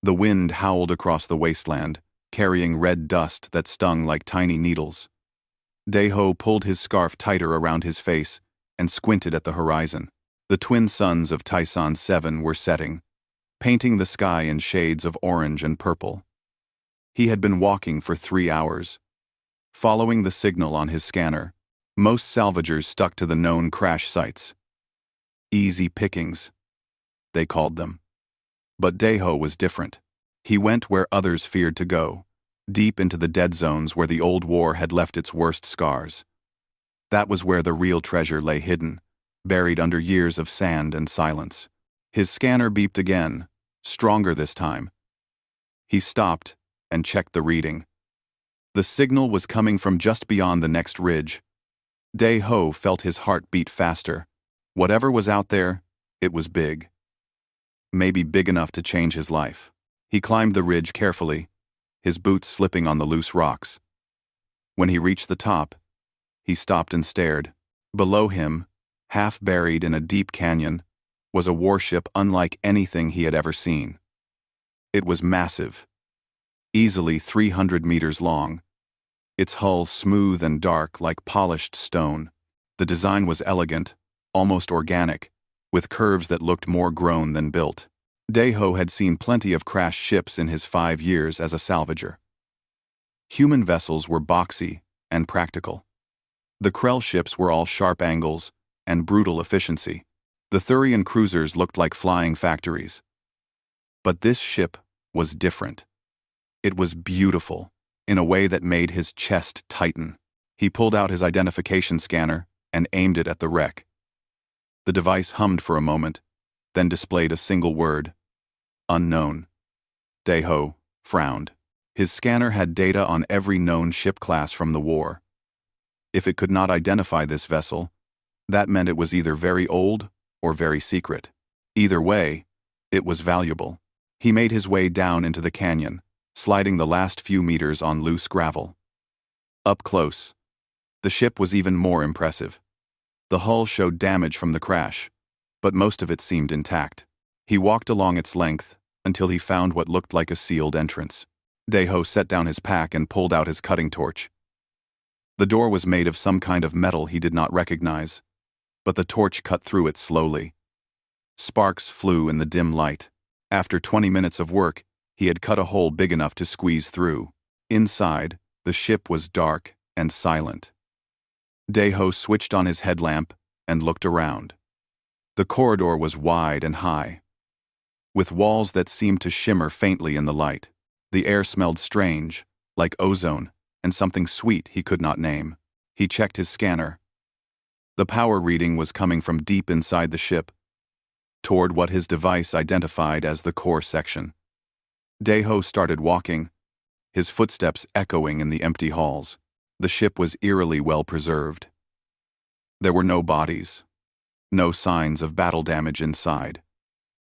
The wind howled across the wasteland, carrying red dust that stung like tiny needles. Daeho pulled his scarf tighter around his face and squinted at the horizon. The twin suns of Tyson 7 were setting, painting the sky in shades of orange and purple. He had been walking for 3 hours, following the signal on his scanner. Most salvagers stuck to the known crash sites. Easy pickings, they called them. But Daeho was different. He went where others feared to go, deep into the dead zones where the old war had left its worst scars. That was where the real treasure lay hidden, buried under years of sand and silence. His scanner beeped again, stronger this time. He stopped and checked the reading. The signal was coming from just beyond the next ridge. Daeho felt his heart beat faster. Whatever was out there, it was big. Maybe big enough to change his life. He climbed the ridge carefully, his boots slipping on the loose rocks. When he reached the top, he stopped and stared. Below him, half buried in a deep canyon, was a warship unlike anything he had ever seen. It was massive, easily 300 meters long, its hull smooth and dark like polished stone. The design was elegant, almost organic, with curves that looked more grown than built. Daeho had seen plenty of crashed ships in his 5 years as a salvager. Human vessels were boxy and practical. The Krell ships were all sharp angles and brutal efficiency. The Thurian cruisers looked like flying factories. But this ship was different. It was beautiful, in a way that made his chest tighten. He pulled out his identification scanner and aimed it at the wreck. The device hummed for a moment, then displayed a single word: unknown. Daeho frowned. His scanner had data on every known ship class from the war. If it could not identify this vessel, that meant it was either very old or very secret. Either way, it was valuable. He made his way down into the canyon, sliding the last few meters on loose gravel. Up close, the ship was even more impressive. The hull showed damage from the crash, but most of it seemed intact. He walked along its length until he found what looked like a sealed entrance. Daeho set down his pack and pulled out his cutting torch. The door was made of some kind of metal he did not recognize, but the torch cut through it slowly. Sparks flew in the dim light. After 20 minutes of work, he had cut a hole big enough to squeeze through. Inside, the ship was dark and silent. Daeho switched on his headlamp and looked around. The corridor was wide and high, with walls that seemed to shimmer faintly in the light. The air smelled strange, like ozone, and something sweet he could not name. He checked his scanner. The power reading was coming from deep inside the ship, toward what his device identified as the core section. Daeho started walking, his footsteps echoing in the empty halls. The ship was eerily well preserved. There were no bodies, no signs of battle damage inside.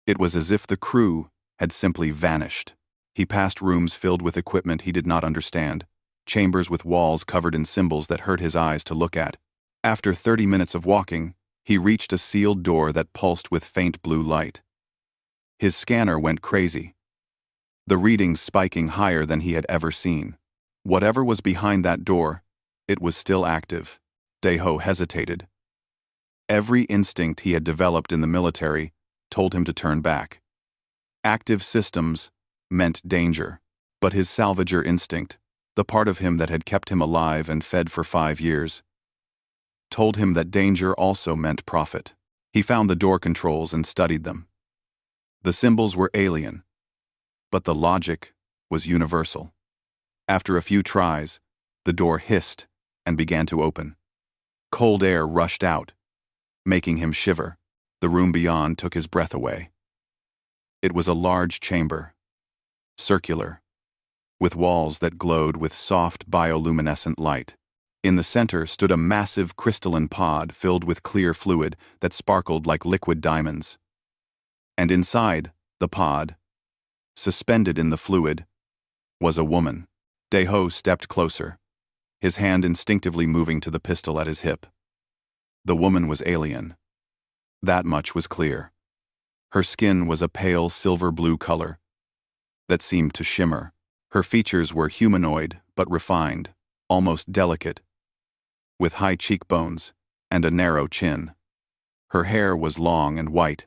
It was as if the crew had simply vanished. He passed rooms filled with equipment he did not understand, chambers with walls covered in symbols that hurt his eyes to look at. After 30 minutes of walking, he reached a sealed door that pulsed with faint blue light. His scanner went crazy, the readings spiking higher than he had ever seen. Whatever was behind that door, it was still active. Daeho hesitated. Every instinct he had developed in the military told him to turn back. Active systems meant danger, but his salvager instinct, the part of him that had kept him alive and fed for 5 years, told him that danger also meant profit. He found the door controls and studied them. The symbols were alien, but the logic was universal. After a few tries, the door hissed and began to open. Cold air rushed out, making him shiver. The room beyond took his breath away. It was a large chamber, circular, with walls that glowed with soft bioluminescent light. In the center stood a massive crystalline pod filled with clear fluid that sparkled like liquid diamonds. And inside the pod, suspended in the fluid, was a woman. Daeho stepped closer, his hand instinctively moving to the pistol at his hip. The woman was alien. That much was clear. Her skin was a pale silver blue color. that seemed to shimmer. Her features were humanoid but refined, almost delicate, with high cheekbones and a narrow chin. Her hair was long and white,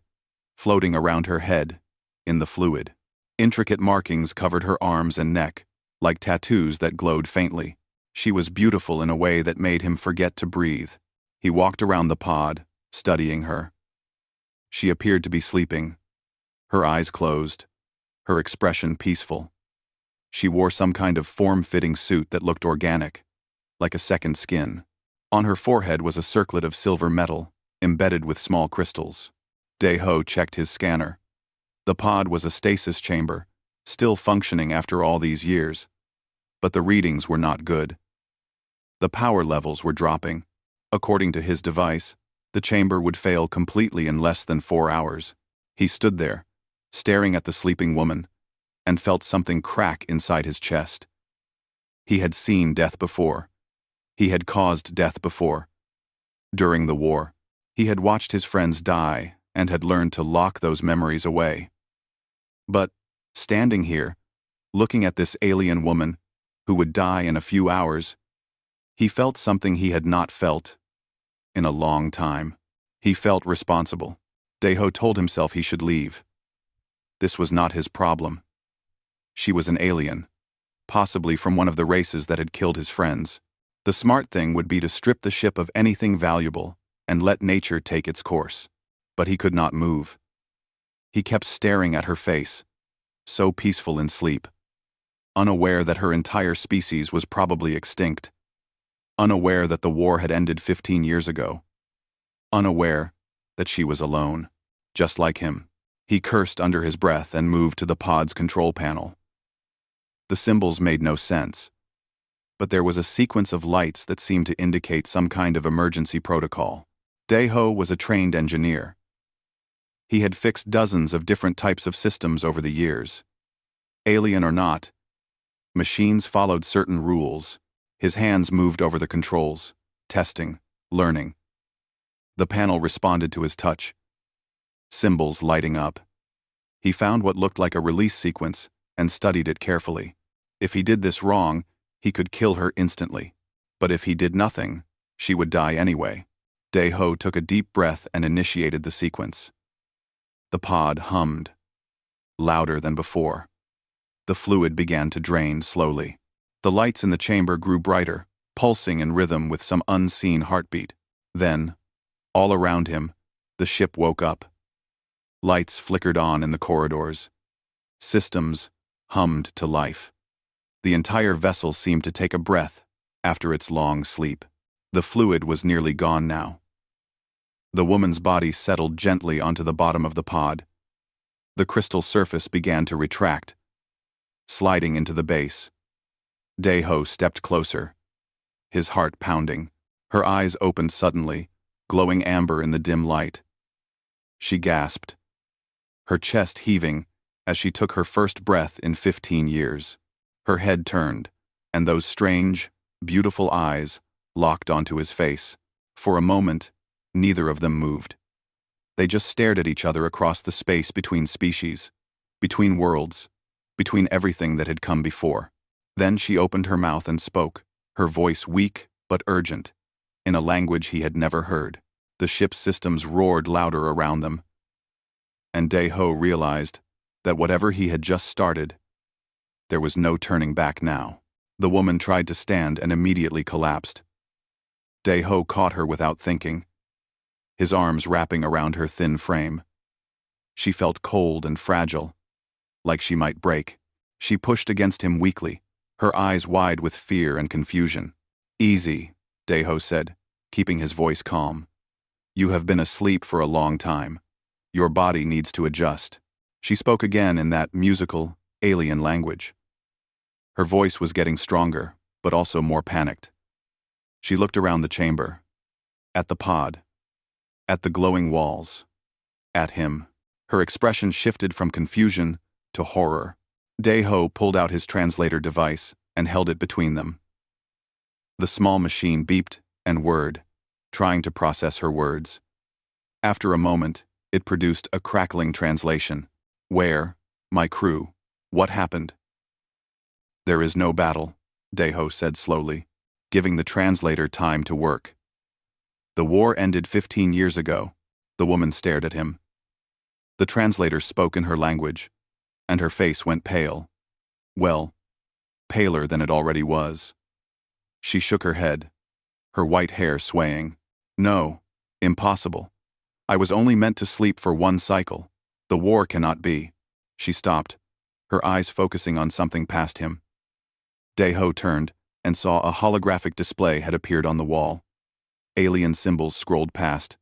floating around her head in the fluid. Intricate markings covered her arms and neck, like tattoos that glowed faintly. She was beautiful in a way that made him forget to breathe. He walked around the pod, studying her. She appeared to be sleeping, her eyes closed, her expression peaceful. She wore some kind of form-fitting suit that looked organic, like a second skin. On her forehead was a circlet of silver metal, embedded with small crystals. Dae-ho checked his scanner. The pod was a stasis chamber, still functioning after all these years. But the readings were not good. The power levels were dropping. According to his device, the chamber would fail completely in less than 4 hours. He stood there, staring at the sleeping woman, and felt something crack inside his chest. He had seen death before. He had caused death before. During the war, he had watched his friends die and had learned to lock those memories away. But, standing here, looking at this alien woman, who would die in a few hours, he felt something he had not felt in a long time. He felt responsible. Dae-ho told himself he should leave. This was not his problem. She was an alien, possibly from one of the races that had killed his friends. The smart thing would be to strip the ship of anything valuable and let nature take its course. But he could not move. He kept staring at her face, so peaceful in sleep, unaware that her entire species was probably extinct, unaware that the war had ended 15 years ago, unaware that she was alone, just like him. He cursed under his breath and moved to the pod's control panel. The symbols made no sense, but there was a sequence of lights that seemed to indicate some kind of emergency protocol. Dae-ho was a trained engineer. He had fixed dozens of different types of systems over the years. Alien or not, machines followed certain rules. His hands moved over the controls, testing, learning. The panel responded to his touch, symbols lighting up. He found what looked like a release sequence and studied it carefully. If he did this wrong, he could kill her instantly. But if he did nothing, she would die anyway. Dae-ho took a deep breath and initiated the sequence. The pod hummed, louder than before. The fluid began to drain slowly. The lights in the chamber grew brighter, pulsing in rhythm with some unseen heartbeat. Then, all around him, the ship woke up. Lights flickered on in the corridors. Systems hummed to life. The entire vessel seemed to take a breath after its long sleep. The fluid was nearly gone now. The woman's body settled gently onto the bottom of the pod. The crystal surface began to retract, sliding into the base. Dae-ho stepped closer, his heart pounding. Her eyes opened suddenly, glowing amber in the dim light. She gasped, her chest heaving as she took her first breath in 15 years. Her head turned, and those strange, beautiful eyes locked onto his face. For a moment, neither of them moved. They just stared at each other across the space between species, between worlds, between everything that had come before. Then she opened her mouth and spoke, her voice weak but urgent, in a language he had never heard. The ship's systems roared louder around them, and Dae-ho realized that whatever he had just started, there was no turning back now. The woman tried to stand and immediately collapsed. Dae-ho caught her without thinking, his arms wrapping around her thin frame. She felt cold and fragile, like she might break. She pushed against him weakly, her eyes wide with fear and confusion. "Easy," Dae-ho said, keeping his voice calm. "You have been asleep for a long time. Your body needs to adjust." She spoke again in that musical, alien language. Her voice was getting stronger, but also more panicked. She looked around the chamber, at the pod, at the glowing walls, at him. Her expression shifted from confusion to horror. Dae-ho pulled out his translator device and held it between them. The small machine beeped and whirred, trying to process her words. After a moment, it produced a crackling translation. "Where, my crew, What happened? There is no battle, Deho said slowly, giving the translator time to work. The war ended 15 years ago. The woman stared at him. The translator spoke in her language, and her face went pale. Well, paler than it already was. She shook her head, her white hair swaying. No, impossible. I was only meant to sleep for one cycle. The war cannot be. She stopped, her eyes focusing on something past him. Deho turned and saw a holographic display had appeared on the wall. Alien symbols scrolled past,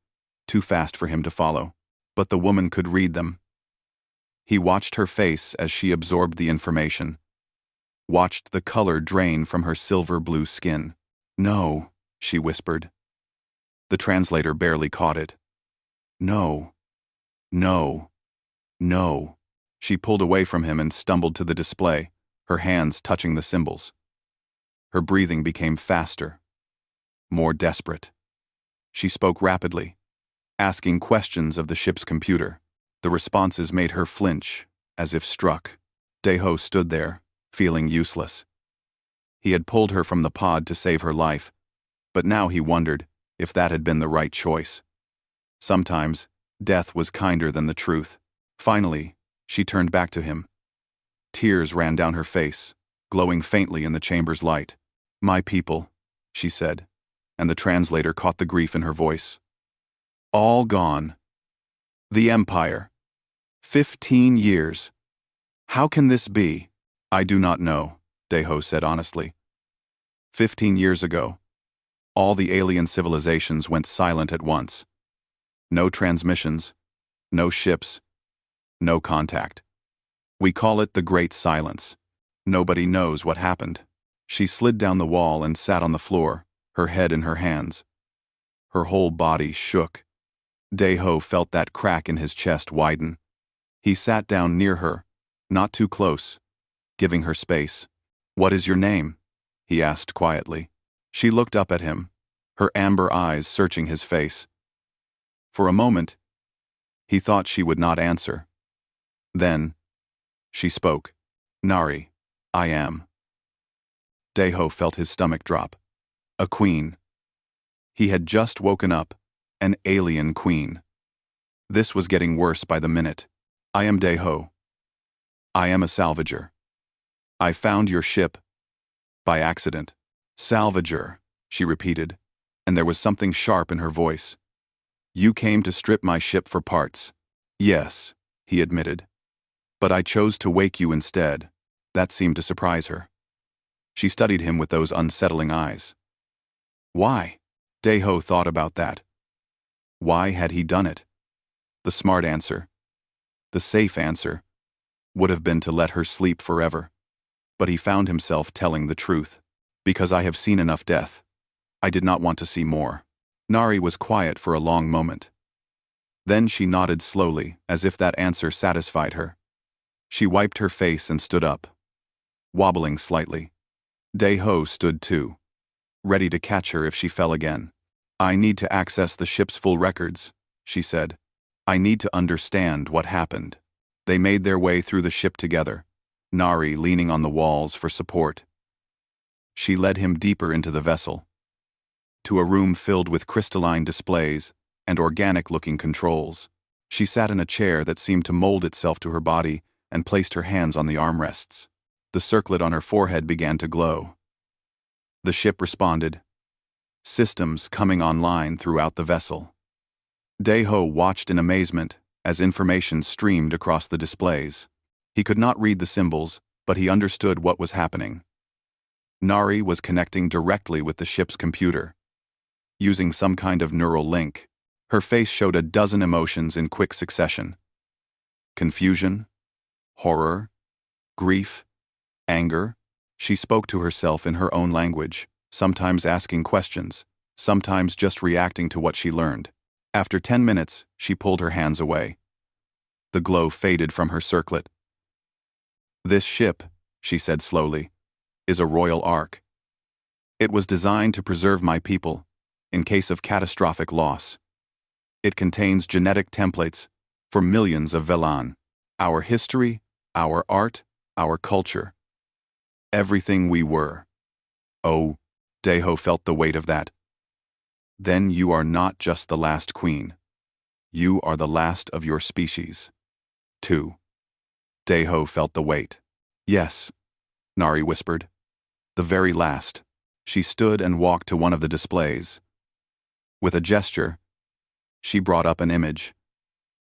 too fast for him to follow, but the woman could read them. He watched her face as she absorbed the information, watched the color drain from her silver-blue skin. No, she whispered. The translator barely caught it. No. No. No. She pulled away from him and stumbled to the display, her hands touching the symbols. Her breathing became faster, more desperate. She spoke rapidly, asking questions of the ship's computer. The responses made her flinch, as if struck. Deho stood there, feeling useless. He had pulled her from the pod to save her life, but now he wondered if that had been the right choice. Sometimes, death was kinder than the truth. Finally, she turned back to him. Tears ran down her face, glowing faintly in the chamber's light. "My people," she said, and the translator caught the grief in her voice. "All gone. The Empire. 15 years. How can this be?" "I do not know," Deho said honestly. 15 years ago, all the alien civilizations went silent at once. No transmissions, no ships, no contact. We call it the Great Silence. Nobody knows what happened. She slid down the wall and sat on the floor, her head in her hands. Her whole body shook. Deho felt that crack in his chest widen. He sat down near her, not too close, giving her space. "What is your name?" he asked quietly. She looked up at him, her amber eyes searching his face. For a moment, he thought she would not answer. Then, she spoke. "Nari, I am." Deho felt his stomach drop. A queen. He had just woken up, an alien queen. This was getting worse by the minute. "I am Deho. I am a salvager. I found your ship by accident." "Salvager," she repeated, and there was something sharp in her voice. "You came to strip my ship for parts." "Yes," he admitted. "But I chose to wake you instead." That seemed to surprise her. She studied him with those unsettling eyes. Why? Deho thought about that. Why had he done it? The smart answer, the safe answer, would have been to let her sleep forever. But he found himself telling the truth. "Because I have seen enough death. I did not want to see more." Nari was quiet for a long moment. Then she nodded slowly, as if that answer satisfied her. She wiped her face and stood up, wobbling slightly. Deho stood too, ready to catch her if she fell again. "I need to access the ship's full records," she said. "I need to understand what happened." They made their way through the ship together, Nari leaning on the walls for support. She led him deeper into the vessel, to a room filled with crystalline displays and organic-looking controls. She sat in a chair that seemed to mold itself to her body and placed her hands on the armrests. The circlet on her forehead began to glow. The ship responded, systems coming online throughout the vessel. Deho watched in amazement as information streamed across the displays. He could not read the symbols, but he understood what was happening. Nari was connecting directly with the ship's computer, using some kind of neural link. Her face showed a dozen emotions in quick succession. Confusion, horror, grief, anger. She spoke to herself in her own language, sometimes asking questions, sometimes just reacting to what she learned. After 10 minutes, she pulled her hands away. The glow faded from her circlet. "This ship," she said slowly, "is a royal ark. It was designed to preserve my people in case of catastrophic loss. It contains genetic templates for millions of Velan. Our history, our art, our culture, everything we were. Oh, Deho felt the weight of that. Then you are not just the last queen. You are the last of your species. 2. Deho felt the weight. Yes, Nari whispered. The very last. She stood and walked to one of the displays. With a gesture, she brought up an image.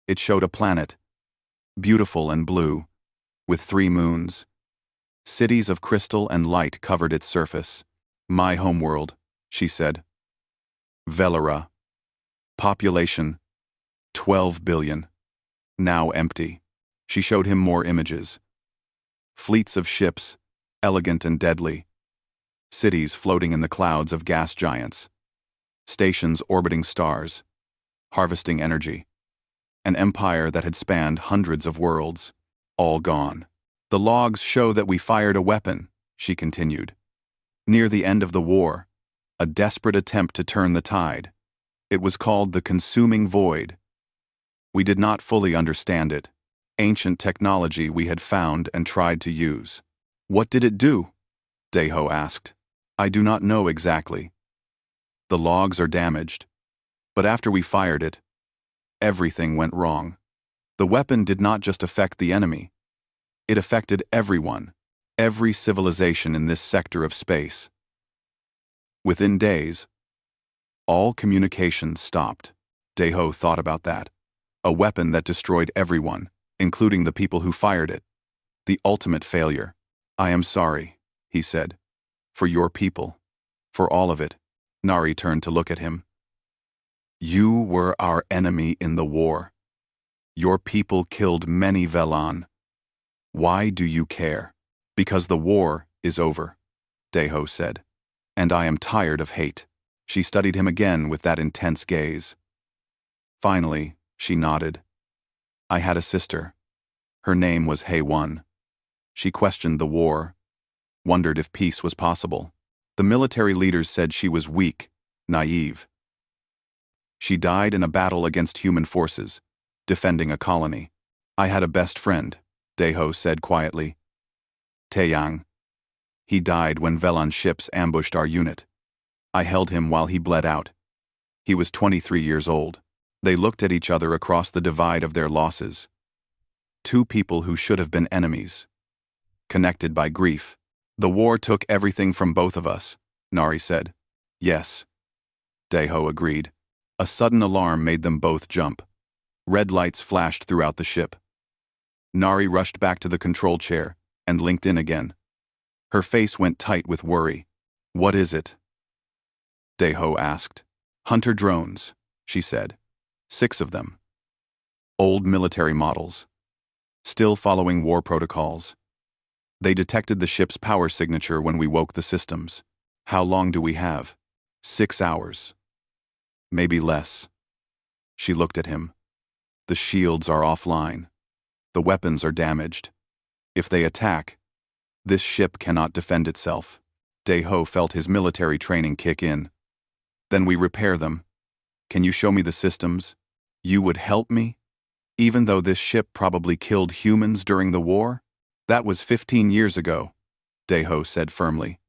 It showed a planet, beautiful and blue, with 3 moons. Cities of crystal and light covered its surface. My homeworld, she said. Velara. Population, 12 billion. Now empty. She showed him more images. Fleets of ships, elegant and deadly. Cities floating in the clouds of gas giants. Stations orbiting stars, harvesting energy. An empire that had spanned hundreds of worlds, all gone. The logs show that we fired a weapon, she continued. Near the end of the war, a desperate attempt to turn the tide. It was called the Consuming Void. We did not fully understand it. Ancient technology we had found and tried to use. What did it do? Deho asked. I do not know exactly. The logs are damaged. But after we fired it, everything went wrong. The weapon did not just affect the enemy. It affected everyone, every civilization in this sector of space. Within days, all communications stopped. Deho thought about that. A weapon that destroyed everyone, including the people who fired it. The ultimate failure. I am sorry, he said. For your people. For all of it. Nari turned to look at him. You were our enemy in the war. Your people killed many Velan. Why do you care? Because the war is over, Deho said. And I am tired of hate. She studied him again with that intense gaze. Finally, she nodded. I had a sister. Her name was Hei-1. She questioned the war, wondered if peace was possible. The military leaders said she was weak, naive. She died in a battle against human forces, defending a colony. I had a best friend, Deho said quietly. Taeyang. He died when Velan ships ambushed our unit. I held him while he bled out. He was 23 years old. They looked at each other across the divide of their losses. 2 people who should have been enemies. Connected by grief. The war took everything from both of us, Nari said. Yes. Deho agreed. A sudden alarm made them both jump. Red lights flashed throughout the ship. Nari rushed back to the control chair and linked in again. Her face went tight with worry. What is it? Deho asked. Hunter drones, she said. 6 of them. Old military models. Still following war protocols. They detected the ship's power signature when we woke the systems. How long do we have? 6 hours. Maybe less. She looked at him. The shields are offline. The weapons are damaged. If they attack, this ship cannot defend itself. Deho felt his military training kick in. Then we repair them. Can you show me the systems? You would help me? Even though this ship probably killed humans during the war? That was 15 years ago, Deho said firmly.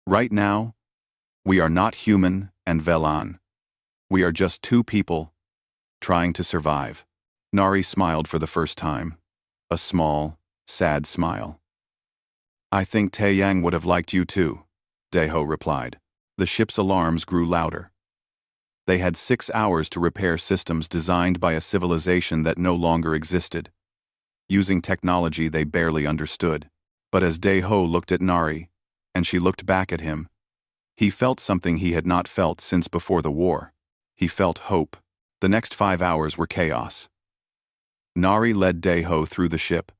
Right now, we are not human and Velan. We are just 2 people trying to survive. Nari smiled for the first time. A small, sad smile. I think Taeyang would have liked you too, Deho replied. The ship's alarms grew louder. They had 6 hours to repair systems designed by a civilization that no longer existed, using technology they barely understood. But as Deho looked at Nari, and she looked back at him, he felt something he had not felt since before the war. He felt hope. The next 5 hours were chaos. Nari led Deho through the ship,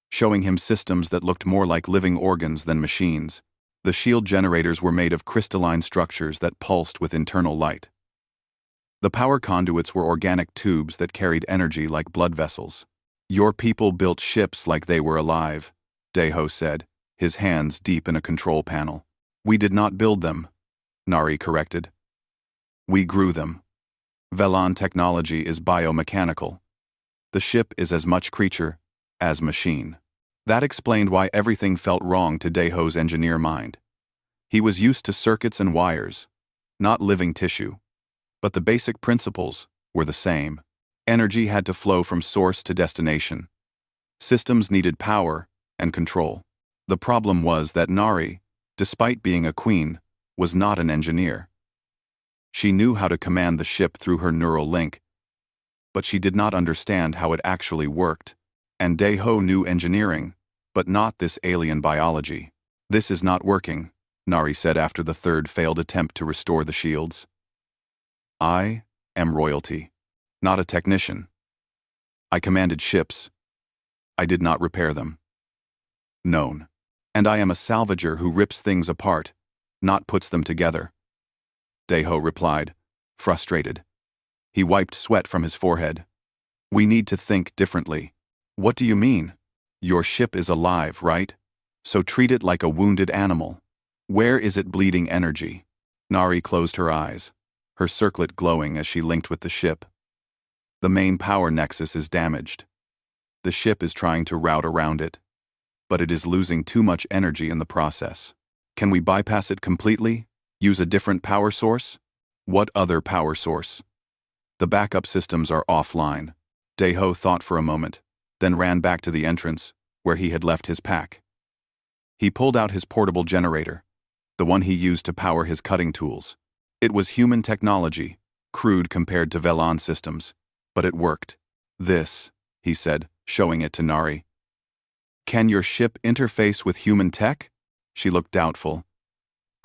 showing him systems that looked more like living organs than machines. The shield generators were made of crystalline structures that pulsed with internal light. The power conduits were organic tubes that carried energy like blood vessels. Your people built ships like they were alive, Deho said, his hands deep in a control panel. We did not build them, Nari corrected. We grew them. Velan technology is biomechanical. The ship is as much creature as machine. That explained why everything felt wrong to Daeho's engineer mind. He was used to circuits and wires, not living tissue. But the basic principles were the same. Energy had to flow from source to destination. Systems needed power and control. The problem was that Nari, despite being a queen, was not an engineer. She knew how to command the ship through her neural link, but she did not understand how it actually worked. And Daeho knew engineering, but not this alien biology. "This is not working," Nari said after the third failed attempt to restore the shields. "I am royalty, not a technician. I commanded ships. I did not repair them. Known. And I am a salvager who rips things apart, not puts them together," Daeho replied, frustrated. He wiped sweat from his forehead. "We need to think differently." "What do you mean? Your ship is alive, right? So treat it like a wounded animal. Where is it bleeding energy?" Nari closed her eyes, her circlet glowing as she linked with the ship. "The main power nexus is damaged. The ship is trying to route around it, but it is losing too much energy in the process. Can we bypass it completely? Use a different power source?" "What other power source?" "The backup systems are offline." Daeho thought for a moment, then ran back to the entrance, where he had left his pack. He pulled out his portable generator, the one he used to power his cutting tools. It was human technology, crude compared to Velan systems, but it worked. "This," he said, showing it to Nari. "Can your ship interface with human tech?" She looked doubtful.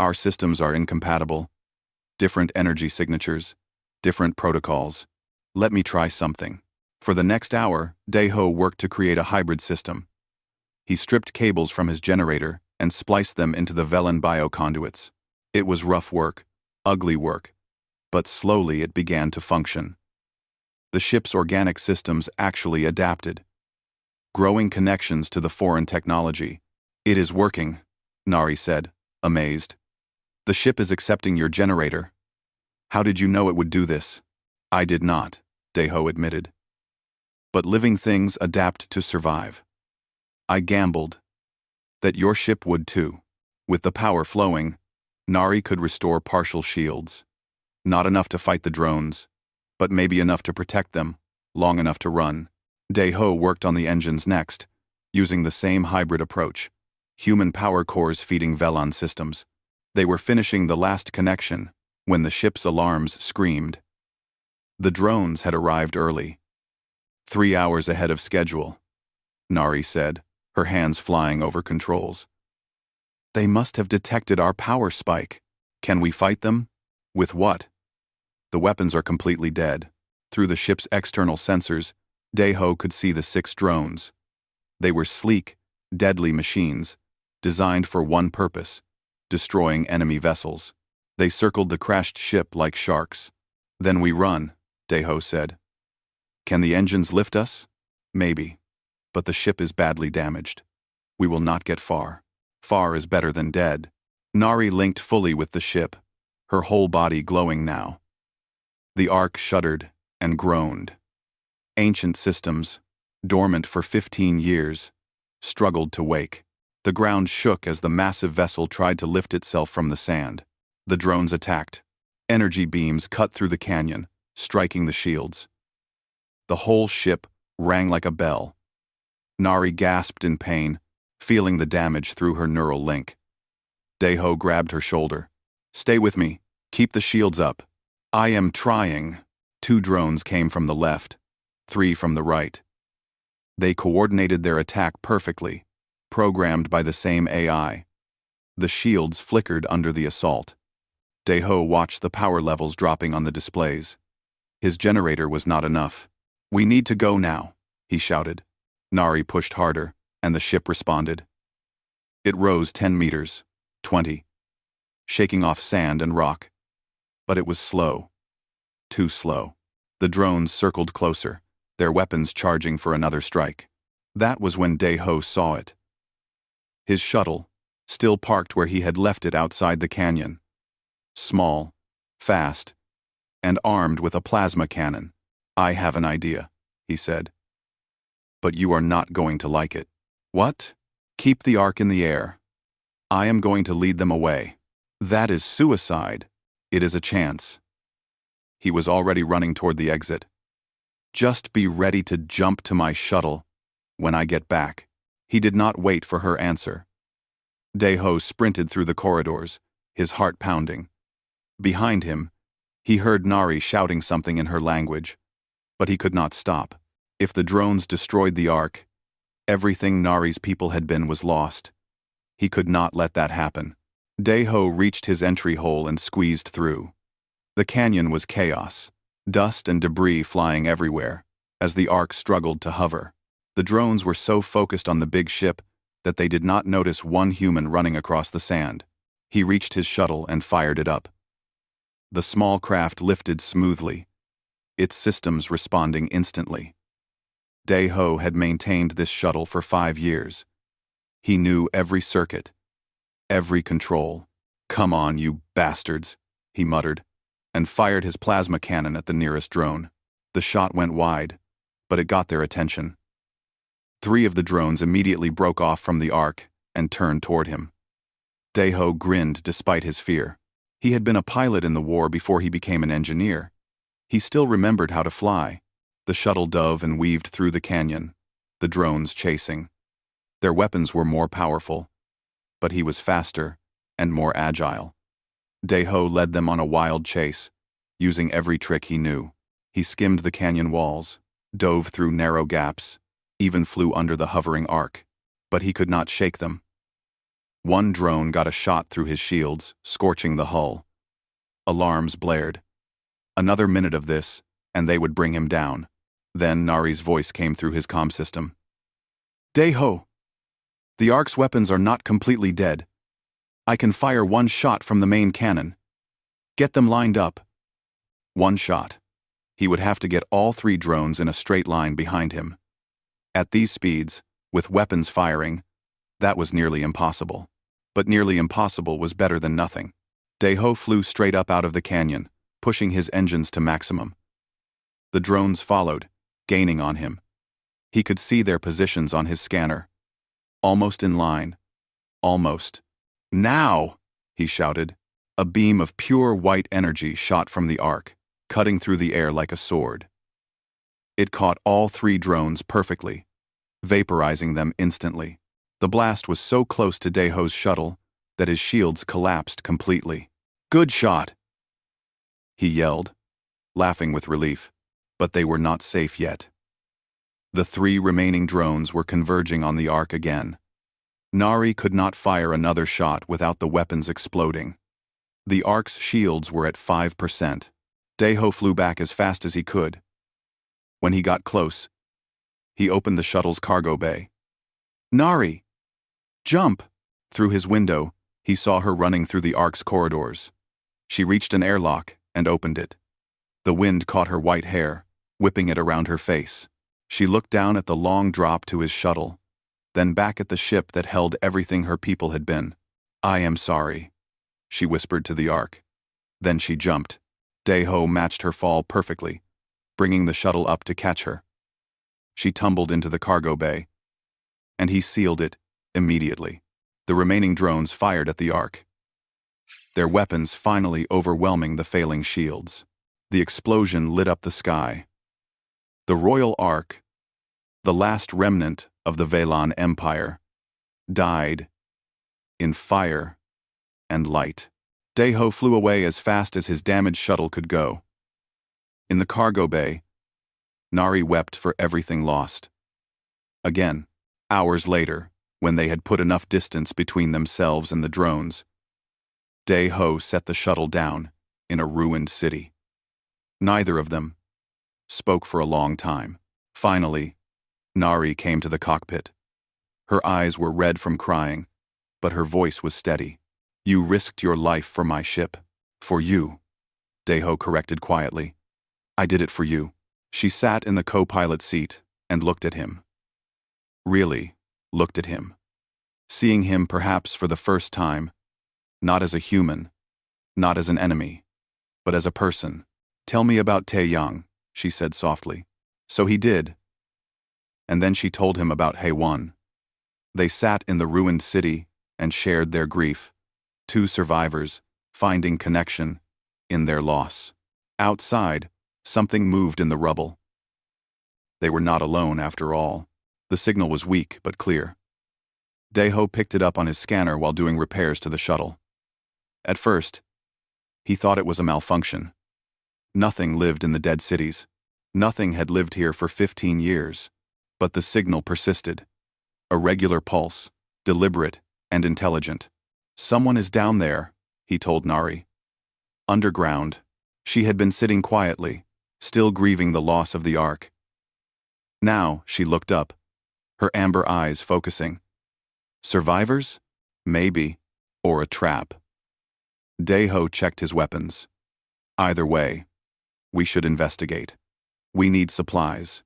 "Our systems are incompatible. Different energy signatures, different protocols. Let me try something." For the next hour, Daeho worked to create a hybrid system. He stripped cables from his generator and spliced them into the Velan bioconduits. It was rough work, ugly work, but slowly it began to function. The ship's organic systems actually adapted, growing connections to the foreign technology. "It is working," Nari said, amazed. "The ship is accepting your generator." "How did you know it would do this?" "I did not," Daeho admitted. "But living things adapt to survive. I gambled that your ship would too." With the power flowing, Nari could restore partial shields. Not enough to fight the drones, but maybe enough to protect them, long enough to run. Daeho worked on the engines next, using the same hybrid approach, human power cores feeding Velan systems. They were finishing the last connection when the ship's alarms screamed. The drones had arrived early. 3 hours ahead of schedule, Nari said, her hands flying over controls. "They must have detected our power spike. Can we fight them?" "With what?" "The weapons are completely dead." Through the ship's external sensors, Daeho could see the 6 drones. They were sleek, deadly machines, designed for one purpose: destroying enemy vessels. They circled the crashed ship like sharks. "Then we run," Daeho said. "Can the engines lift us?" "Maybe. But the ship is badly damaged. We will not get far. Far is better than dead." Nari linked fully with the ship, her whole body glowing now. The Ark shuddered and groaned. Ancient systems, dormant for 15 years, struggled to wake. The ground shook as the massive vessel tried to lift itself from the sand. The drones attacked. Energy beams cut through the canyon, striking the shields. The whole ship rang like a bell. Nari gasped in pain, feeling the damage through her neural link. Daeho grabbed her shoulder. "Stay with me. Keep the shields up." "I am trying." 2 drones came from the left, 3 from the right. They coordinated their attack perfectly, programmed by the same AI. The shields flickered under the assault. Daeho watched the power levels dropping on the displays. His generator was not enough. "We need to go now," he shouted. Nari pushed harder, and the ship responded. It rose 10 meters, 20, shaking off sand and rock. But it was slow. Too slow. The drones circled closer, their weapons charging for another strike. That was when Daeho saw it. His shuttle, still parked where he had left it outside the canyon. Small, fast, and armed with a plasma cannon. "I have an idea," he said. "But you are not going to like it." What? Keep the ark in the air. I am going to lead them away. That is suicide. It is a chance. He was already running toward the exit. Just be ready to jump to my shuttle when I get back. He did not wait for her answer. Daeho sprinted through the corridors, his heart pounding. Behind him, he heard Nari shouting something in her language, but he could not stop. If the drones destroyed the ark, everything Nari's people had been was lost. He could not let that happen. Daeho reached his entry hole and squeezed through. The canyon was chaos, dust and debris flying everywhere, as the ark struggled to hover. The drones were so focused on the big ship that they did not notice one human running across the sand. He reached his shuttle and fired it up. The small craft lifted smoothly, its systems responding instantly. Daeho had maintained this shuttle for 5 years. He knew every circuit, every control. "Come on, you bastards," he muttered, and fired his plasma cannon at the nearest drone. The shot went wide, but it got their attention. 3 of the drones immediately broke off from the ark and turned toward him. Daeho grinned despite his fear. He had been a pilot in the war before he became an engineer. He still remembered how to fly. The shuttle dove and weaved through the canyon, the drones chasing. Their weapons were more powerful, but he was faster and more agile. Daeho led them on a wild chase, using every trick he knew. He skimmed the canyon walls, dove through narrow gaps, even flew under the hovering ark, but he could not shake them. One drone got a shot through his shields, scorching the hull. Alarms blared. Another minute of this, and they would bring him down. Then Nari's voice came through his comm system. "Daeho, the ark's weapons are not completely dead. I can fire 1 shot from the main cannon. Get them lined up." 1 shot. He would have to get all 3 drones in a straight line behind him. At these speeds, with weapons firing, that was nearly impossible. But nearly impossible was better than nothing. Daeho flew straight up out of the canyon, pushing his engines to maximum. The drones followed, gaining on him. He could see their positions on his scanner. Almost in line. Almost. "Now!" he shouted. A beam of pure white energy shot from the ark, cutting through the air like a sword. It caught all 3 drones perfectly, vaporizing them instantly. The blast was so close to Daeho's shuttle that his shields collapsed completely. "Good shot!" he yelled, laughing with relief, but they were not safe yet. The 3 remaining drones were converging on the ark again. Nari could not fire another shot without the weapons exploding. The ark's shields were at 5%. Daeho flew back as fast as he could. When he got close, he opened the shuttle's cargo bay. "Nari! Jump!" Through his window, he saw her running through the ark's corridors. She reached an airlock and opened it. The wind caught her white hair, whipping it around her face. She looked down at the long drop to his shuttle, then back at the ship that held everything her people had been. "I am sorry," she whispered to the ark. Then she jumped. Daeho matched her fall perfectly, bringing the shuttle up to catch her. She tumbled into the cargo bay, and he sealed it immediately. The remaining drones fired at the ark, their weapons finally overwhelming the failing shields. The explosion lit up the sky. The Royal Ark, the last remnant of the Velan Empire, died in fire and light. Daeho flew away as fast as his damaged shuttle could go. In the cargo bay, Nari wept for everything lost. Again, hours later, when they had put enough distance between themselves and the drones, Daeho set the shuttle down in a ruined city. Neither of them spoke for a long time. Finally, Nari came to the cockpit. Her eyes were red from crying, but her voice was steady. "You risked your life for my ship. For you," Daeho corrected quietly. "I did it for you." She sat in the co-pilot seat and looked at him. Really looked at him. Seeing him perhaps for the first time, not as a human, not as an enemy, but as a person. "Tell me about Taeyang," she said softly. So he did. And then she told him about Haewon. They sat in the ruined city and shared their grief, two survivors finding connection in their loss. Outside, something moved in the rubble. They were not alone after all. The signal was weak but clear. Daeho picked it up on his scanner while doing repairs to the shuttle. At first, he thought it was a malfunction. Nothing lived in the dead cities. Nothing had lived here for 15 years. But the signal persisted. A regular pulse, deliberate and intelligent. Someone is down there, he told Nari. Underground, she had been sitting quietly, still grieving the loss of the Ark. Now she looked up, her amber eyes focusing. Survivors? Maybe. Or a trap. Daeho checked his weapons. Either way, we should investigate. We need supplies.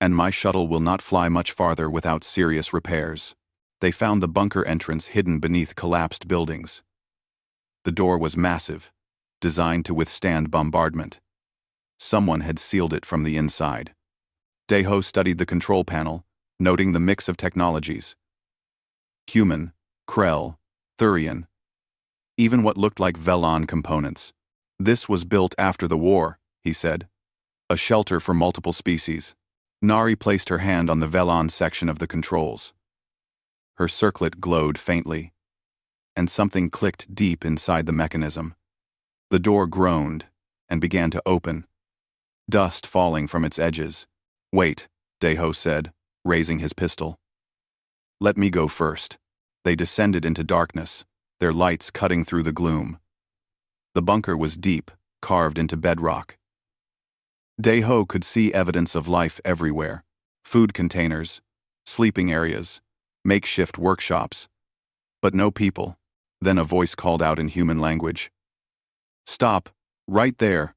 And my shuttle will not fly much farther without serious repairs. They found the bunker entrance hidden beneath collapsed buildings. The door was massive, designed to withstand bombardment. Someone had sealed it from the inside. Daeho studied the control panel, noting the mix of technologies. Human, Krell, Thurian, even what looked like Velon components. This was built after the war, he said. A shelter for multiple species. Nari placed her hand on the Velon section of the controls. Her circlet glowed faintly, and something clicked deep inside the mechanism. The door groaned and began to open, dust falling from its edges. Wait, Daeho said, raising his pistol. Let me go first. They descended into darkness, their lights cutting through the gloom. The bunker was deep, carved into bedrock. Daeho could see evidence of life everywhere. Food containers, sleeping areas, makeshift workshops. But no people. Then a voice called out in human language. Stop, right there.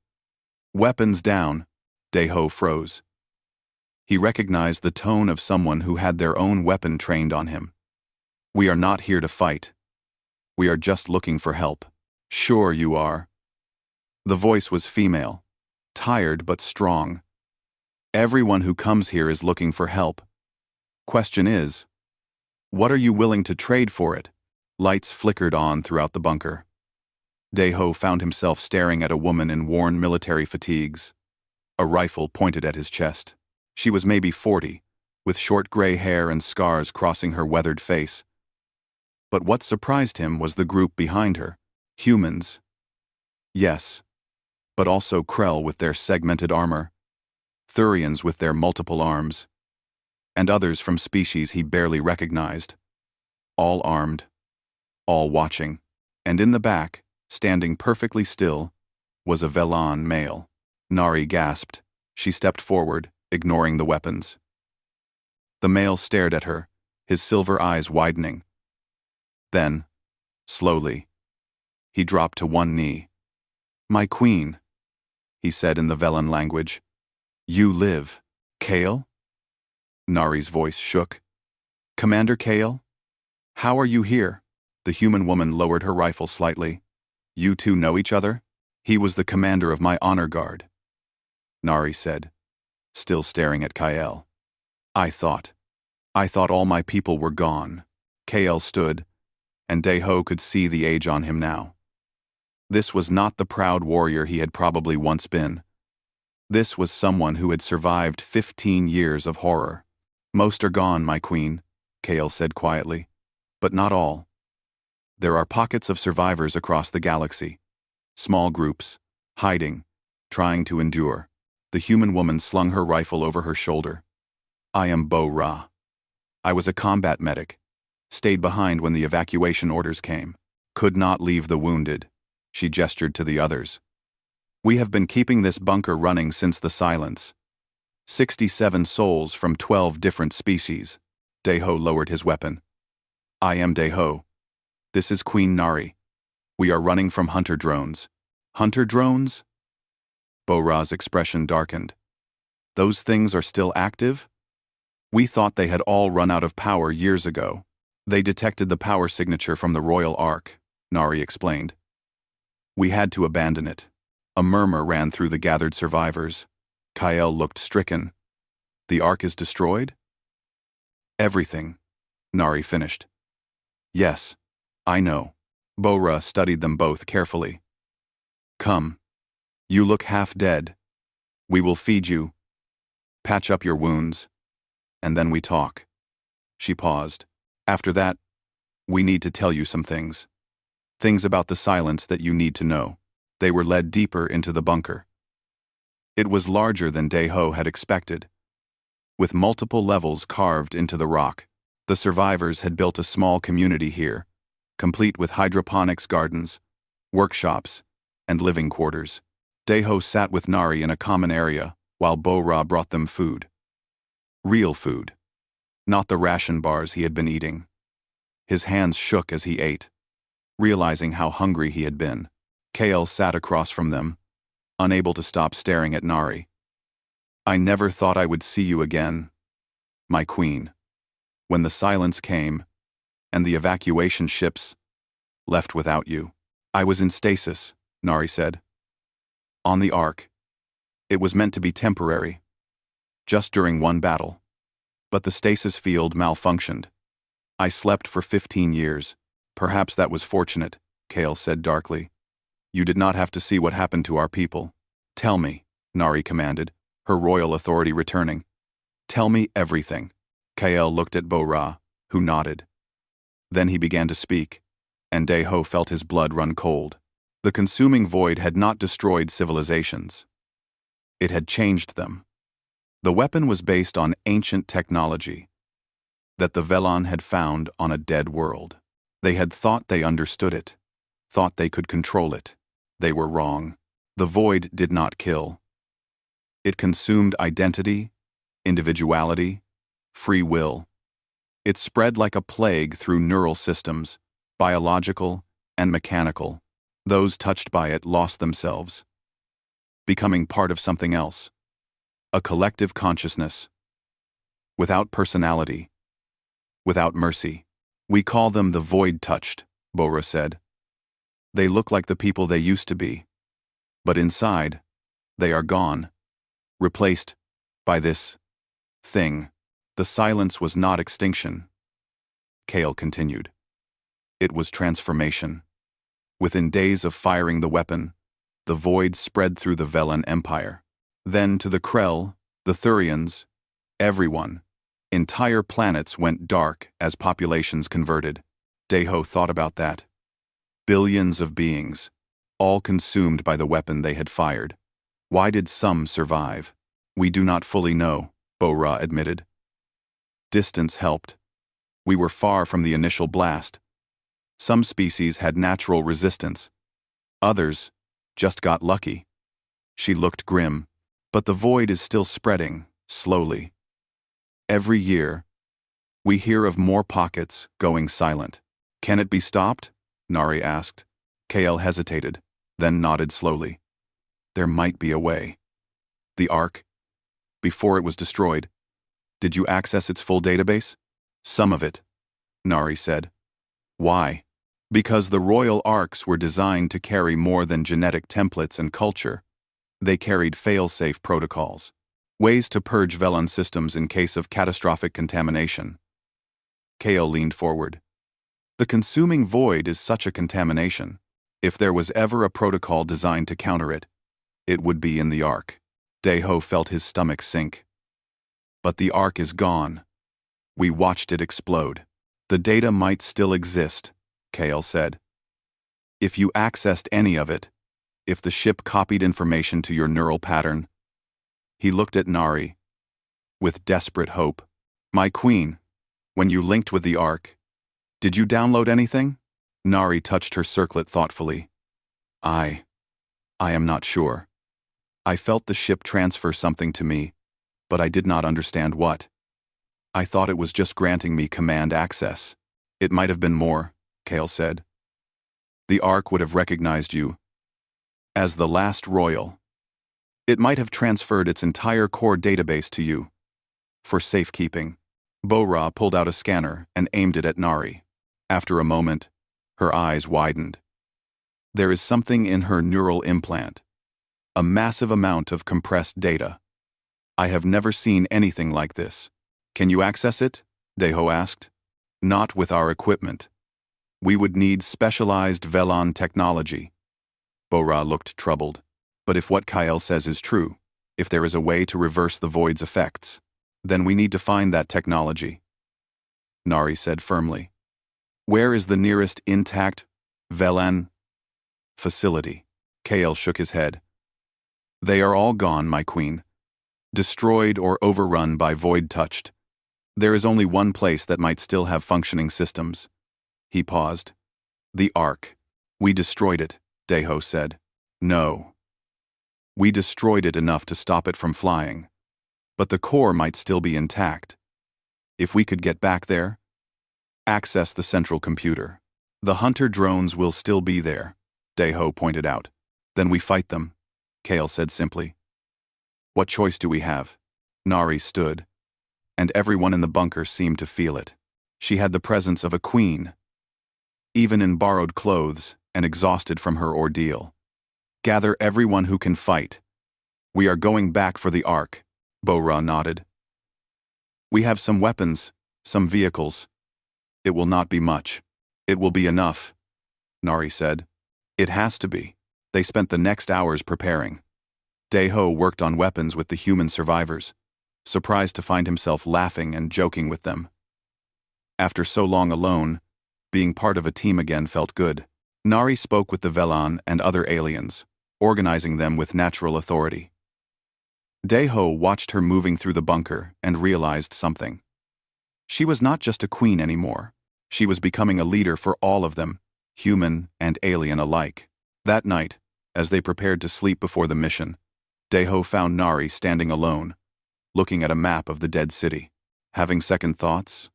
Weapons down. Daeho froze. He recognized the tone of someone who had their own weapon trained on him. We are not here to fight. We are just looking for help. Sure you are. The voice was female, tired but strong. Everyone who comes here is looking for help. Question is, what are you willing to trade for it? Lights flickered on throughout the bunker. Daeho found himself staring at a woman in worn military fatigues, a rifle pointed at his chest. She was maybe 40, with short gray hair and scars crossing her weathered face. But what surprised him was the group behind her. Humans. Yes, but also Krell with their segmented armor, Thurians with their multiple arms, and others from species he barely recognized. All armed, all watching, and in the back, standing perfectly still, was a Velon male. Nari gasped. She stepped forward, ignoring the weapons. The male stared at her, his silver eyes widening. Then, slowly, he dropped to one knee. My queen, he said in the Velon language. You live, Kale? Nari's voice shook. Commander Kale? How are you here? The human woman lowered her rifle slightly. You two know each other? He was the commander of my honor guard, Nari said, still staring at Kael. I thought all my people were gone. Kael stood, and Daeho could see the age on him now. This was not the proud warrior he had probably once been. This was someone who had survived 15 years of horror. Most are gone, my queen, Kael said quietly, but not all. There are pockets of survivors across the galaxy. Small groups, hiding, trying to endure. The human woman slung her rifle over her shoulder. I am Bo-Ra. I was a combat medic. Stayed behind when the evacuation orders came. Could not leave the wounded. She gestured to the others. We have been keeping this bunker running since the silence. 67 souls from 12 different species. Daeho lowered his weapon. I am Daeho. This is Queen Nari. We are running from hunter drones. Hunter drones? Bo-Ra's expression darkened. Those things are still active? We thought they had all run out of power years ago. They detected the power signature from the Royal Ark, Nari explained. We had to abandon it. A murmur ran through the gathered survivors. Kael looked stricken. The Ark is destroyed? Everything, Nari finished. Yes, I know. Bora studied them both carefully. Come. You look half dead. We will feed you, patch up your wounds, and then we talk. She paused. After that, we need to tell you some things. Things about the silence that you need to know. They were led deeper into the bunker. It was larger than Daeho had expected. With multiple levels carved into the rock, the survivors had built a small community here, complete with hydroponics gardens, workshops, and living quarters. Daeho sat with Nari in a common area, while Bo-Ra brought them food. Real food. Not the ration bars he had been eating. His hands shook as he ate, realizing how hungry he had been. Kale sat across from them, unable to stop staring at Nari. I never thought I would see you again, my queen. When the silence came, and the evacuation ships left without you. I was in stasis, Nari said. On the Ark. It was meant to be temporary, just during one battle. But the stasis field malfunctioned. I slept for 15 years. Perhaps that was fortunate, Kale said darkly. You did not have to see what happened to our people. Tell me, Nari commanded, her royal authority returning. Tell me everything. Kale looked at Bo-Ra, who nodded. Then he began to speak, and Daeho felt his blood run cold. The consuming void had not destroyed civilizations. It had changed them. The weapon was based on ancient technology that the Velon had found on a dead world. They had thought they understood it, thought they could control it. They were wrong. The void did not kill. It consumed identity, individuality, free will. It spread like a plague through neural systems, biological and mechanical. Those touched by it lost themselves, becoming part of something else. A collective consciousness. Without personality. Without mercy. We call them the void-touched, Bora said. They look like the people they used to be. But inside, they are gone. Replaced by this thing. The silence was not extinction. Kale continued. It was transformation. Within days of firing the weapon, the void spread through the Velan Empire. Then to the Krell, the Thurians, everyone. Entire planets went dark as populations converted. Daeho thought about that. Billions of beings, all consumed by the weapon they had fired. Why did some survive? We do not fully know, Bo-Ra admitted. Distance helped. We were far from the initial blast. Some species had natural resistance. Others just got lucky. She looked grim. But the void is still spreading, slowly. Every year, we hear of more pockets going silent. Can it be stopped? Nari asked. Kale hesitated, then nodded slowly. There might be a way. The Ark, before it was destroyed, did you access its full database? Some of it, Nari said. Why? Because the royal arcs were designed to carry more than genetic templates and culture. They carried fail-safe protocols, ways to purge Velan systems in case of catastrophic contamination. Kale leaned forward. The consuming void is such a contamination. If there was ever a protocol designed to counter it, it would be in the Ark. Daeho felt his stomach sink. But the Ark is gone. We watched it explode. The data might still exist, Kale said. If you accessed any of it, if the ship copied information to your neural pattern. He looked at Nari with desperate hope. My queen, when you linked with the Ark, did you download anything? Nari touched her circlet thoughtfully. I am not sure. I felt the ship transfer something to me, but I did not understand what. I thought it was just granting me command access. It might have been more, Kale said. The Ark would have recognized you as the last royal. It might have transferred its entire core database to you. For safekeeping. Bo-Ra pulled out a scanner and aimed it at Nari. After a moment, her eyes widened. There is something in her neural implant. A massive amount of compressed data. I have never seen anything like this. Can you access it? Daeho asked. Not with our equipment. We would need specialized Velon technology. Bora looked troubled. But if what Kyle says is true, if there is a way to reverse the void's effects, then we need to find that technology. Nari said firmly. Where is the nearest intact Velan facility? Kale shook his head. They are all gone, my queen. Destroyed or overrun by void touched. There is only one place that might still have functioning systems. He paused. The Ark. We destroyed it, Deho said. No. We destroyed it enough to stop it from flying. But the core might still be intact. If we could get back there, access the central computer. The hunter drones will still be there, Deho pointed out. Then we fight them, Kale said simply. What choice do we have? Nari stood, and everyone in the bunker seemed to feel it. She had the presence of a queen, even in borrowed clothes and exhausted from her ordeal. Gather everyone who can fight. We are going back for the Ark, Bora nodded. We have some weapons, some vehicles. It will not be much. It will be enough, Nari said. It has to be. They spent the next hours preparing. Deho worked on weapons with the human survivors, surprised to find himself laughing and joking with them. After so long alone, being part of a team again felt good. Nari spoke with the Velan and other aliens, organizing them with natural authority. Deho watched her moving through the bunker and realized something. She was not just a queen anymore. She was becoming a leader for all of them, human and alien alike. That night, as they prepared to sleep before the mission, Deho found Nari standing alone, looking at a map of the dead city. Having second thoughts?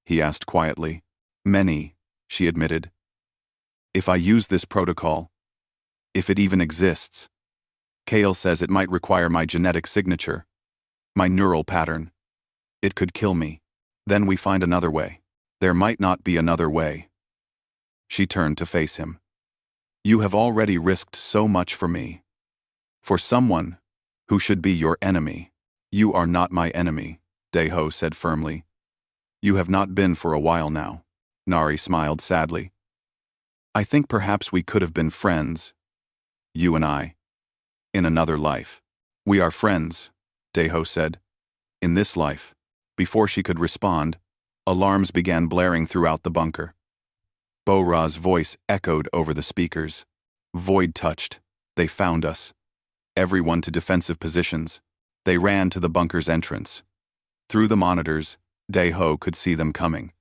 He asked quietly. Many, she admitted. If I use this protocol, if it even exists, Kale says it might require my genetic signature, my neural pattern. It could kill me. Then we find another way. There might not be another way. She turned to face him. You have already risked so much for me. For someone who should be your enemy. You are not my enemy, Deho said firmly. You have not been for a while now. Nari smiled sadly. I think perhaps we could have been friends, you and I, in another life. We are friends, Deho said. In this life. Before she could respond, alarms began blaring throughout the bunker. Bora's voice echoed over the speakers. Void touched. They found us. Everyone to defensive positions. They ran to the bunker's entrance. Through the monitors, Deho could see them coming.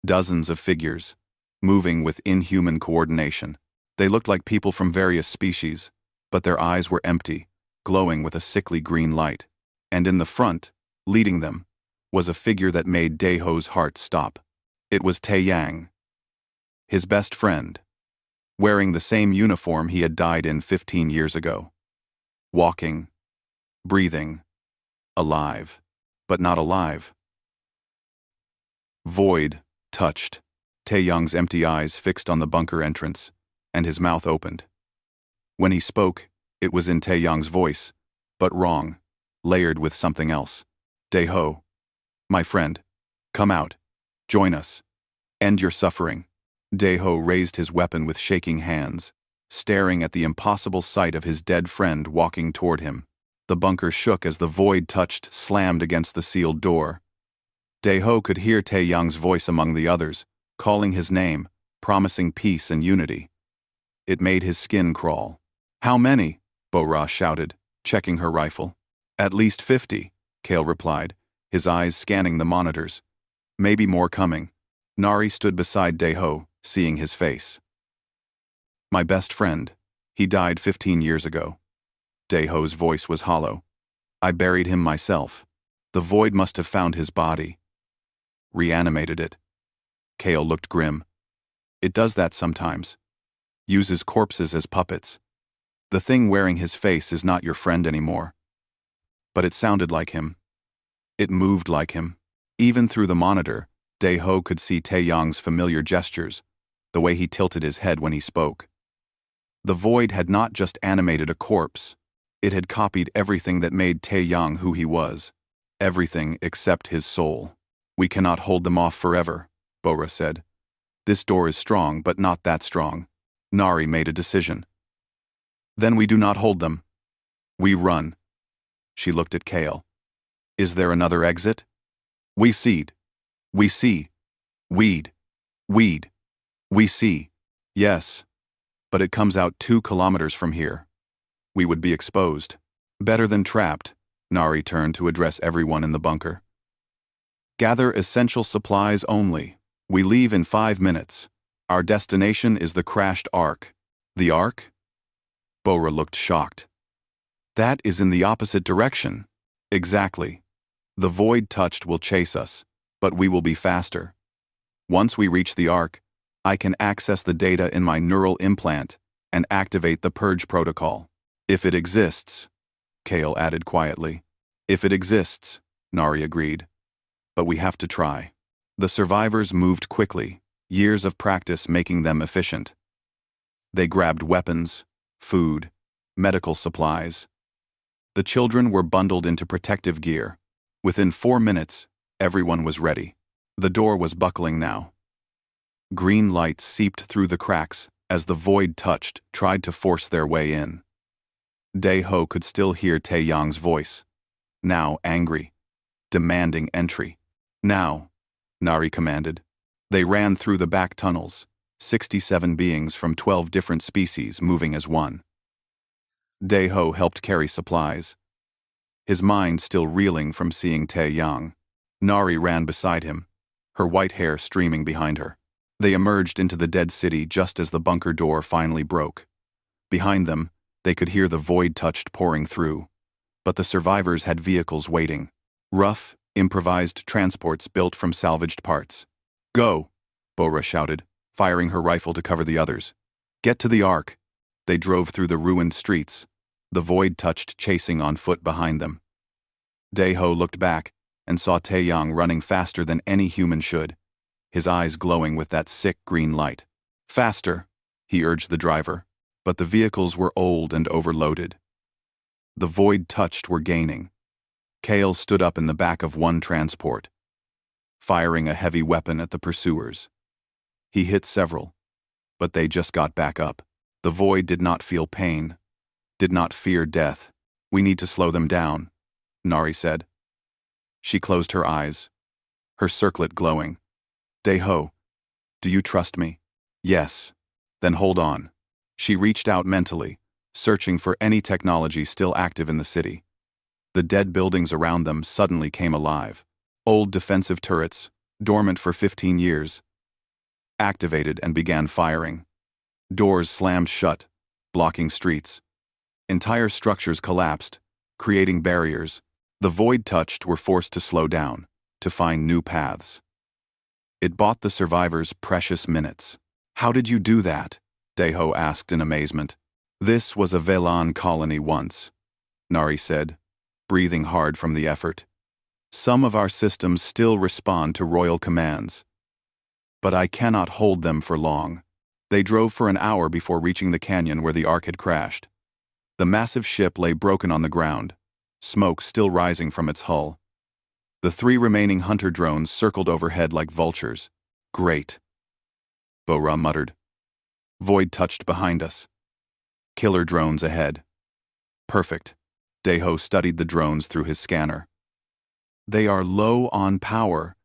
Dozens of figures, moving with inhuman coordination. They looked like people from various species, but their eyes were empty, glowing with a sickly green light. And in the front, leading them, was a figure that made Deho's heart stop. It was Taeyang, his best friend, wearing the same uniform he had died in 15 years ago. Walking, breathing, alive, but not alive. Void touched. Taeyang's empty eyes fixed on the bunker entrance, and his mouth opened. When he spoke, it was in Taeyang's voice, but wrong, layered with something else. Deho, my friend, come out, join us, end your suffering. Deho raised his weapon with shaking hands, staring at the impossible sight of his dead friend walking toward him. The bunker shook as the void touched slammed against the sealed door. Deho could hear Taeyang's voice among the others, calling his name, promising peace and unity. It made his skin crawl. How many? Bora shouted, checking her rifle. At least 50, Kale replied, his eyes scanning the monitors. Maybe more coming. Nari stood beside Deho, seeing his face. My best friend. He died 15 years ago. Deho's voice was hollow. I buried him myself. The void must have found his body. Reanimated it. Kale looked grim. It does that sometimes. Uses corpses as puppets. The thing wearing his face is not your friend anymore. But it sounded like him. It moved like him. Even through the monitor, Deho could see Taeyang's familiar gestures, the way he tilted his head when he spoke. The void had not just animated a corpse, it had copied everything that made Taeyang who he was. Everything except his soul. We cannot hold them off forever, Bora said. This door is strong, but not that strong. Nari made a decision. Then we do not hold them. We run. She looked at Kale. Is there another exit? We seed. We see. Weed. Weed. We see. Yes. But it comes out 2 kilometers from here. We would be exposed. Better than trapped. Nari turned to address everyone in the bunker. Gather essential supplies only. We leave in 5 minutes. Our destination is the crashed Ark. The Ark? Bora looked shocked. That is in the opposite direction. Exactly. The void touched will chase us, but we will be faster. Once we reach the Ark, I can access the data in my neural implant and activate the purge protocol. If it exists, Kale added quietly. If it exists, Nari agreed. But we have to try. The survivors moved quickly, years of practice making them efficient. They grabbed weapons, food, medical supplies. The children were bundled into protective gear. Within 4 minutes, everyone was ready. The door was buckling now. Green light seeped through the cracks as the void touched tried to force their way in. Dae-ho could still hear Tae-yang's voice, now angry, demanding entry. Now, Nari commanded. They ran through the back tunnels, 67 beings from 12 different species moving as one. Dae-ho helped carry supplies, his mind still reeling from seeing Tae-yang. Nari ran beside him, her white hair streaming behind her. They emerged into the dead city just as the bunker door finally broke. Behind them, they could hear the void touched pouring through, but the survivors had vehicles waiting. Rough, improvised transports built from salvaged parts. Go, Bora shouted, firing her rifle to cover the others. Get to the Ark. They drove through the ruined streets, the void touched chasing on foot behind them. Dae-ho looked back and saw Tae-yang running faster than any human should, his eyes glowing with that sick green light. Faster, he urged the driver, but the vehicles were old and overloaded. The void touched were gaining. Kale stood up in the back of one transport, firing a heavy weapon at the pursuers. He hit several, but they just got back up. The void did not feel pain, did not fear death. We need to slow them down, Nari said. She closed her eyes, her circlet glowing. Dae-ho, do you trust me? Yes. Then hold on. She reached out mentally, searching for any technology still active in the city. The dead buildings around them suddenly came alive. Old defensive turrets, dormant for 15 years, activated and began firing. Doors slammed shut, blocking streets. Entire structures collapsed, creating barriers. The void touched were forced to slow down, to find new paths. It bought the survivors precious minutes. How did you do that? Dae-ho asked in amazement. This was a Velan colony once, Nari said, breathing hard from the effort. Some of our systems still respond to royal commands. But I cannot hold them for long. They drove for an hour before reaching the canyon where the Ark had crashed. The massive ship lay broken on the ground, smoke still rising from its hull. The 3 remaining hunter drones circled overhead like vultures. Great, Bora muttered. Void touched behind us. Killer drones ahead. Perfect. Dae-ho studied the drones through his scanner. They are low on power.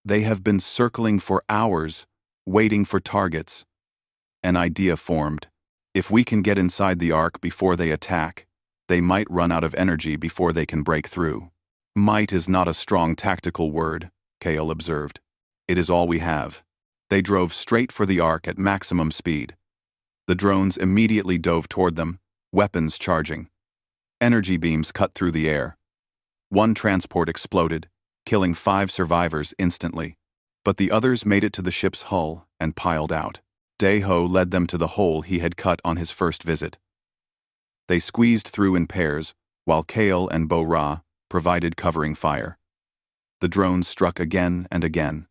They have been circling for hours, waiting for targets. An idea formed. If we can get inside the Ark before they attack, they might run out of energy before they can break through. Might is not a strong tactical word, Kale observed. It is all we have. They drove straight for the Ark at maximum speed. The drones immediately dove toward them, weapons charging. Energy beams cut through the air. One transport exploded, killing 5 survivors instantly, but the others made it to the ship's hull and piled out. Dae-ho led them to the hole he had cut on his first visit. They squeezed through in pairs, while Kale and Bo-Ra provided covering fire. The drones struck again and again,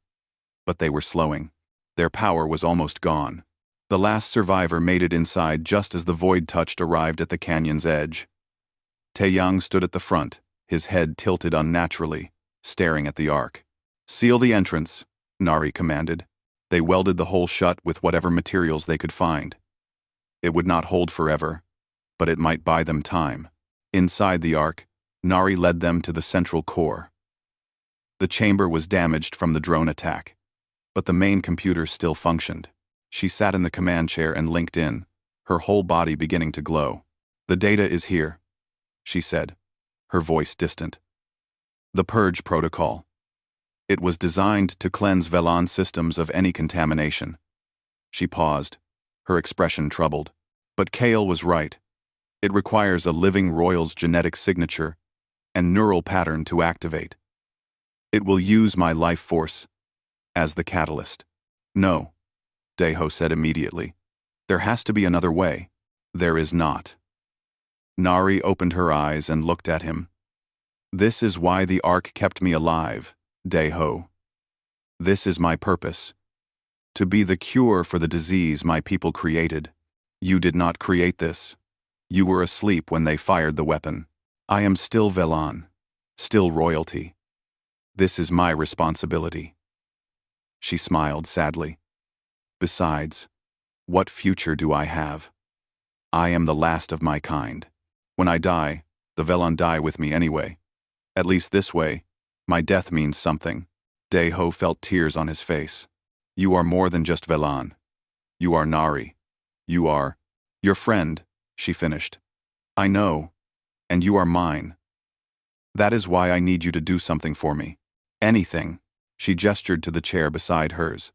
but they were slowing. Their power was almost gone. The last survivor made it inside just as the void touched arrived at the canyon's edge. Tae-yang stood at the front, his head tilted unnaturally, staring at the Ark. Seal the entrance, Nari commanded. They welded the hole shut with whatever materials they could find. It would not hold forever, but it might buy them time. Inside the Ark, Nari led them to the central core. The chamber was damaged from the drone attack, but the main computer still functioned. She sat in the command chair and linked in, her whole body beginning to glow. "The data is here," she said, her voice distant. "The Purge Protocol. It was designed to cleanse Velan systems of any contamination." She paused, her expression troubled. But Kale was right. It requires a living royal's genetic signature and neural pattern to activate. It will use my life force as the catalyst. "No," Deho said immediately. "There has to be another way." "There is not." Nari opened her eyes and looked at him. "This is why the Ark kept me alive, Deho. This is my purpose. To be the cure for the disease my people created. You did not create this. You were asleep when they fired the weapon. I am still Velan, still royalty. This is my responsibility." She smiled sadly. "Besides, what future do I have? I am the last of my kind. When I die, the Velan die with me anyway. At least this way, my death means something." Deho felt tears on his face. "You are more than just Velan. You are Nari. You are your friend," she finished. "I know, and you are mine. That is why I need you to do something for me. Anything." She gestured to the chair beside hers.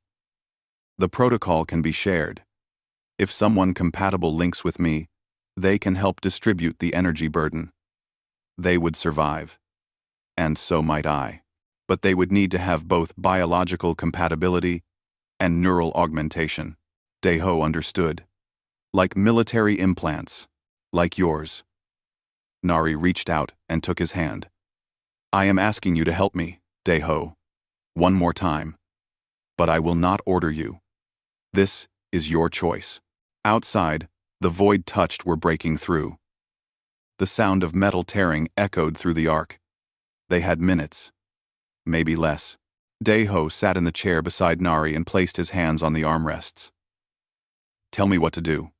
"The protocol can be shared. If someone compatible links with me, they can help distribute the energy burden. They would survive. And so might I. But they would need to have both biological compatibility and neural augmentation." Deho understood. "Like military implants, like yours." Nari reached out and took his hand. "I am asking you to help me, Deho. One more time. But I will not order you. This is your choice." Outside, the void touched were breaking through. The sound of metal tearing echoed through the Ark. They had minutes. Maybe less. Deho sat in the chair beside Nari and placed his hands on the armrests. "Tell me what to do."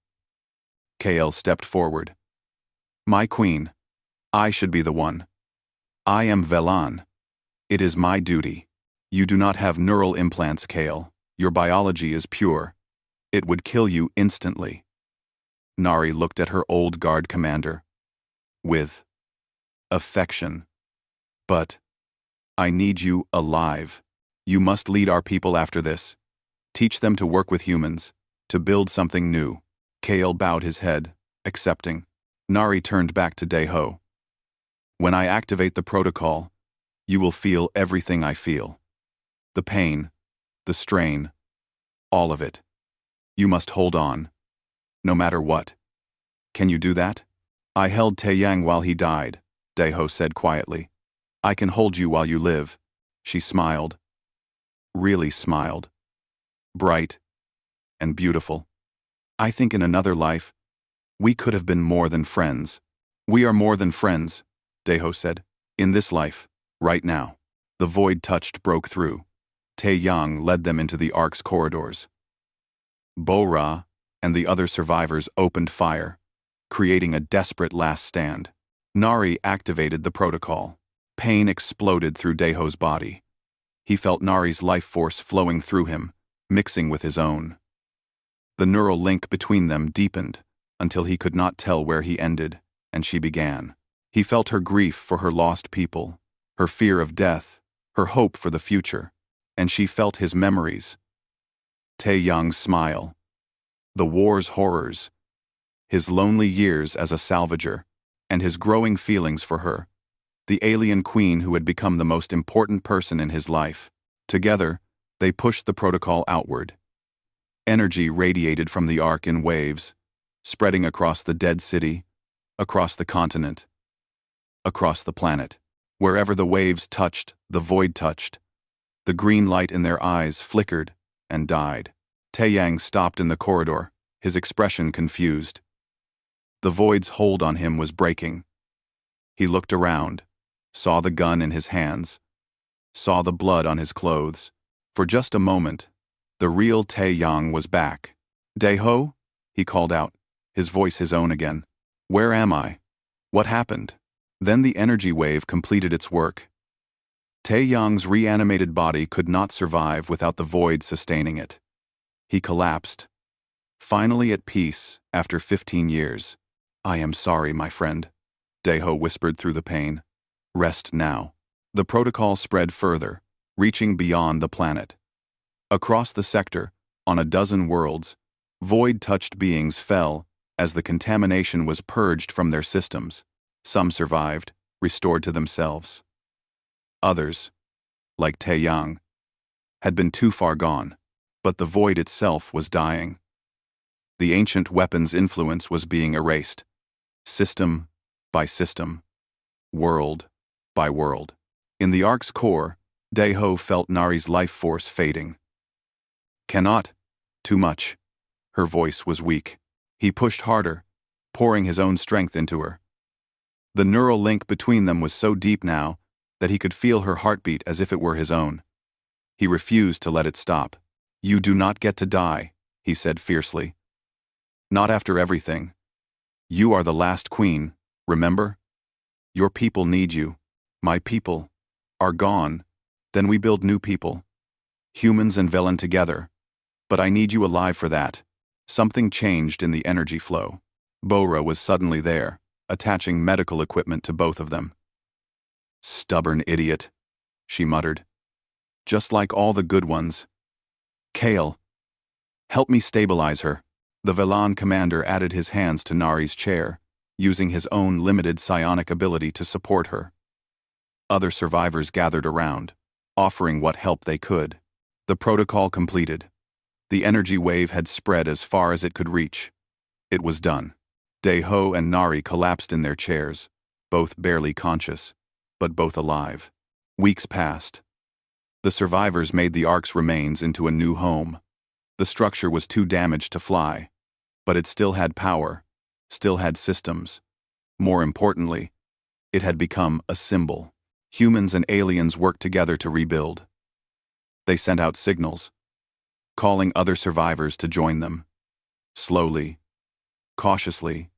Kael stepped forward. "My queen. I should be the one. I am Velan. It is my duty. You do not have neural implants, Kael. Your biology is pure. It would kill you instantly." Nari looked at her old guard commander. With affection. "But I need you alive. You must lead our people after this. Teach them to work with humans, to build something new." Kael bowed his head, accepting. Nari turned back to Deho. "When I activate the protocol, you will feel everything I feel. The pain, the strain, all of it. You must hold on, no matter what. Can you do that?" "I held Taeyang while he died," Deho said quietly. "I can hold you while you live." She smiled. Really smiled. Bright and beautiful. "I think in another life, we could have been more than friends." "We are more than friends," Deho said. "In this life, right now." The void touched broke through. Taeyang led them into the Ark's corridors. Bo-Ra and the other survivors opened fire, creating a desperate last stand. Nari activated the protocol. Pain exploded through Deho's body. He felt Nari's life force flowing through him, mixing with his own. The neural link between them deepened until he could not tell where he ended and she began. He felt her grief for her lost people, her fear of death, her hope for the future, and she felt his memories. Taeyang's smile, the war's horrors, his lonely years as a salvager, and his growing feelings for her, the alien queen who had become the most important person in his life. Together, they pushed the protocol outward. Energy radiated from the Ark in waves, spreading across the dead city, across the continent, across the planet. Wherever the waves touched, the void touched. The green light in their eyes flickered and died. Taeyang stopped in the corridor, his expression confused. The void's hold on him was breaking. He looked around, saw the gun in his hands, saw the blood on his clothes. For just a moment, the real Tae-yang was back. "Dae-ho?" he called out, his voice his own again. "Where am I? What happened?" Then the energy wave completed its work. Tae-yang's reanimated body could not survive without the void sustaining it. He collapsed, finally at peace after 15 years. "I am sorry, my friend," Dae-ho whispered through the pain. "Rest now." The protocol spread further, reaching beyond the planet. Across the sector, on a dozen worlds, void-touched beings fell as the contamination was purged from their systems. Some survived, restored to themselves. Others, like Tae-yang, had been too far gone, but the void itself was dying. The ancient weapon's influence was being erased, system by system, world by world. In the Ark's core, Dae-ho felt Nari's life force fading. "Cannot. Too much." Her voice was weak. He pushed harder, pouring his own strength into her. The neural link between them was so deep now that he could feel her heartbeat as if it were his own. He refused to let it stop. "You do not get to die," he said fiercely. "Not after everything. You are the last queen, remember? Your people need you. My people are gone. Then we build new people. Humans and Velen together. But I need you alive for that." Something changed in the energy flow. Bora was suddenly there, attaching medical equipment to both of them. "Stubborn idiot," she muttered. "Just like all the good ones. Kale, help me stabilize her." The Velan commander added his hands to Nari's chair, using his own limited psionic ability to support her. Other survivors gathered around, offering what help they could. The protocol completed. The energy wave had spread as far as it could reach. It was done. Dae-ho and Nari collapsed in their chairs, both barely conscious, but both alive. Weeks passed. The survivors made the Ark's remains into a new home. The structure was too damaged to fly, but it still had power, still had systems. More importantly, it had become a symbol. Humans and aliens worked together to rebuild. They sent out signals, calling other survivors to join them. Slowly, cautiously,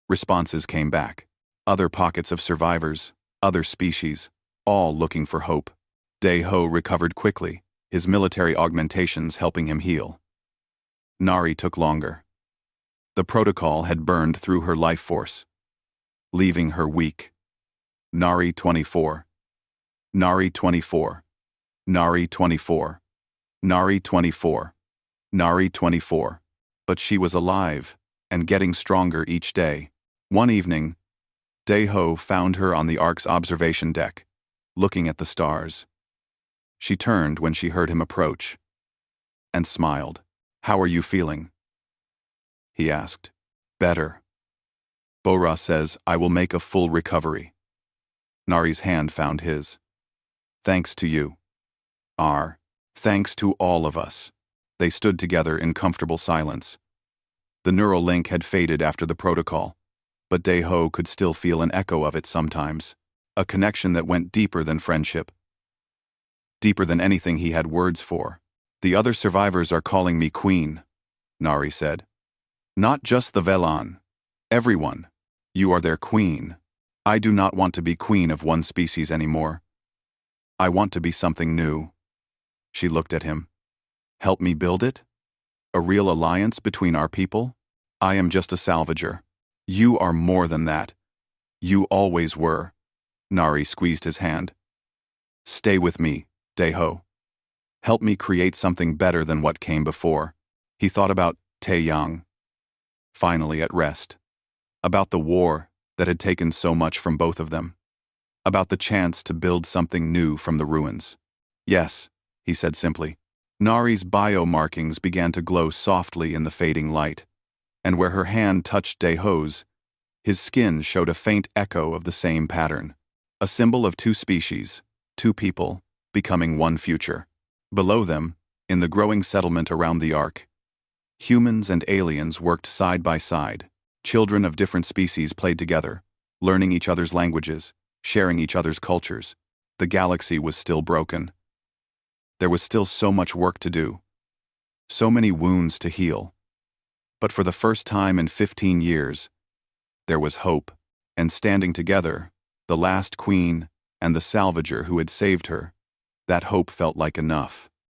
responses came back. Other pockets of survivors, other species, all looking for hope. Dae-ho recovered quickly, his military augmentations helping him heal. Nari took longer. The protocol had burned through her life force, leaving her weak. Nari 24. Nari 24. Nari 24. Nari 24. Nari 24. But she was alive, and getting stronger each day. One evening, Dae-ho found her on the Ark's observation deck, looking at the stars. She turned when she heard him approach, and smiled. "How are you feeling?" he asked. "Better. Bora says I will make a full recovery." Nari's hand found his. "Thanks to you. Thanks to all of us." They stood together in comfortable silence. The neural link had faded after the protocol, but Dae-ho could still feel an echo of it sometimes, a connection that went deeper than friendship, deeper than anything he had words for. "The other survivors are calling me queen," Nari said. "Not just the Velan. Everyone. You are their queen. I do not want to be queen of one species anymore. I want to be something new." She looked at him. "Help me build it? A real alliance between our people? I am just a salvager. You are more than that. You always were." Nari squeezed his hand. "Stay with me, Dae-ho. Help me create something better than what came before." He thought about Tae-yang, finally at rest. About the war that had taken so much from both of them. About the chance to build something new from the ruins. "Yes," he said simply. Nari's bio-markings began to glow softly in the fading light, and where her hand touched Dae-ho's, his skin showed a faint echo of the same pattern. A symbol of two species, two people, becoming one future. Below them, in the growing settlement around the Ark, humans and aliens worked side by side. Children of different species played together, learning each other's languages, sharing each other's cultures. The galaxy was still broken. There was still so much work to do, so many wounds to heal. But for the first time in 15 years, there was hope, and standing together, the last queen and the salvager who had saved her, that hope felt like enough.